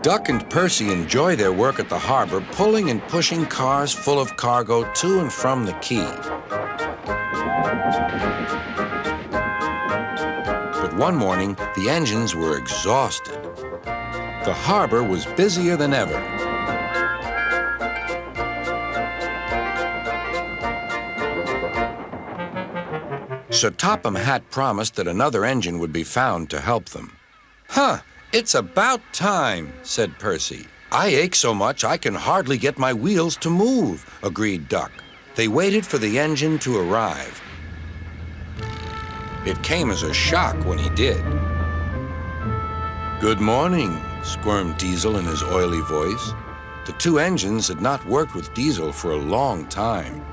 Duck and Percy enjoy their work at the harbor, pulling and pushing cars full of cargo to and from the quay. But one morning, the engines were exhausted. The harbor was busier than ever. Sir Topham Hatt promised that another engine would be found to help them. "Huh, it's about time," said Percy. "I ache so much I can hardly get my wheels to move," agreed Duck. They waited for the engine to arrive. It came as a shock when he did. "Good morning," squirmed Diesel in his oily voice. The two engines had not worked with Diesel for a long time.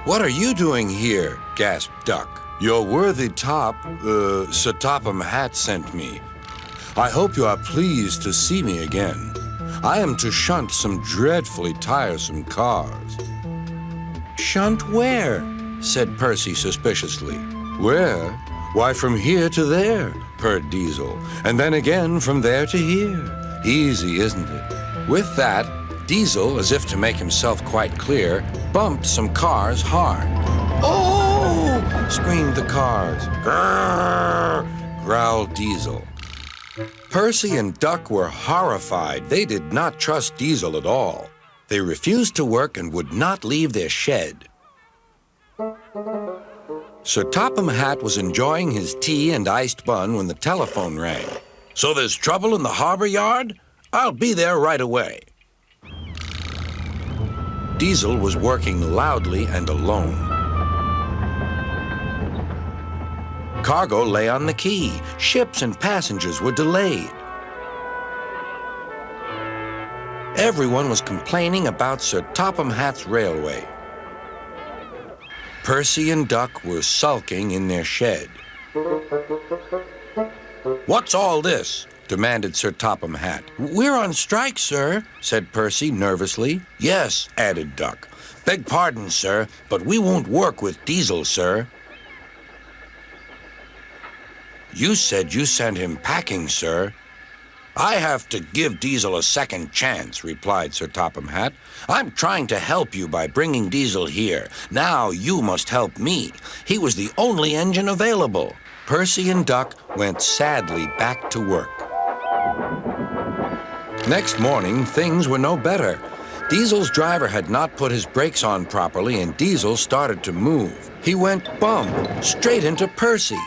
"What are you doing here?" gasped Duck. "Your worthy Sir Topham Hatt sent me. I hope you are pleased to see me again. I am to shunt some dreadfully tiresome cars." "Shunt where?" said Percy suspiciously. "Where? Why, from here to there," purred Diesel, "and then again from there to here. Easy, isn't it?" With that, Diesel, as if to make himself quite clear, bumped some cars hard. "Oh!" screamed the cars. "Grrr!" growled Diesel. Percy and Duck were horrified. They did not trust Diesel at all. They refused to work and would not leave their shed. Sir Topham Hatt was enjoying his tea and iced bun when the telephone rang. "So there's trouble in the harbor yard? I'll be there right away." Diesel was working loudly and alone. Cargo lay on the quay. Ships and passengers were delayed. Everyone was complaining about Sir Topham Hatt's railway. Percy and Duck were sulking in their shed. "What's all this?" demanded Sir Topham Hatt. "We're on strike, sir," said Percy nervously. "Yes," added Duck. "Beg pardon, sir, but we won't work with Diesel, sir." "You said you sent him packing, sir." "I have to give Diesel a second chance," replied Sir Topham Hatt. "I'm trying to help you by bringing Diesel here. Now you must help me. He was the only engine available." Percy and Duck went sadly back to work. Next morning, things were no better. Diesel's driver had not put his brakes on properly, and Diesel started to move. He went bump straight into Percy.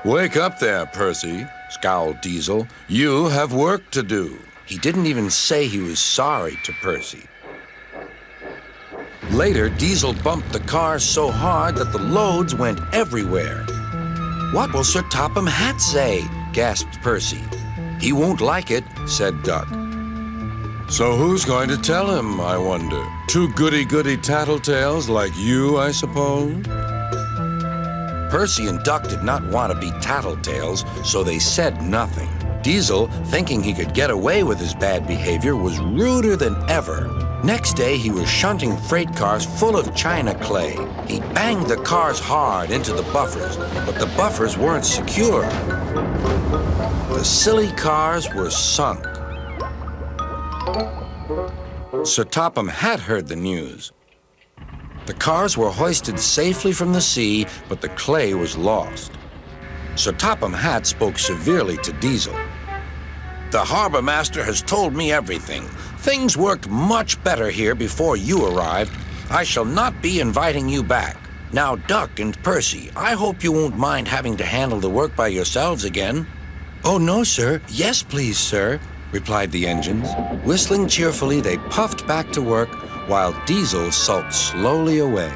"Wake up there, Percy," scowled Diesel. "You have work to do." He didn't even say he was sorry to Percy. Later, Diesel bumped the cars so hard that the loads went everywhere. "What will Sir Topham Hatt say?" gasped Percy. "He won't like it," said Duck. "So who's going to tell him, I wonder? Two goody-goody tattletales like you, I suppose?" Percy and Duck did not want to be tattletales, so they said nothing. Diesel, thinking he could get away with his bad behavior, was ruder than ever. Next day, he was shunting freight cars full of china clay. He banged the cars hard into the buffers, but the buffers weren't secure. The silly cars were sunk. Sir Topham Hatt heard the news. The cars were hoisted safely from the sea, but the clay was lost. Sir Topham Hatt spoke severely to Diesel. "The harbor master has told me everything. Things worked much better here before you arrived. I shall not be inviting you back. Now, Duck and Percy, I hope you won't mind having to handle the work by yourselves again." "Oh, no, sir. Yes, please, sir," replied the engines. Whistling cheerfully, they puffed back to work, while Diesel sulked slowly away.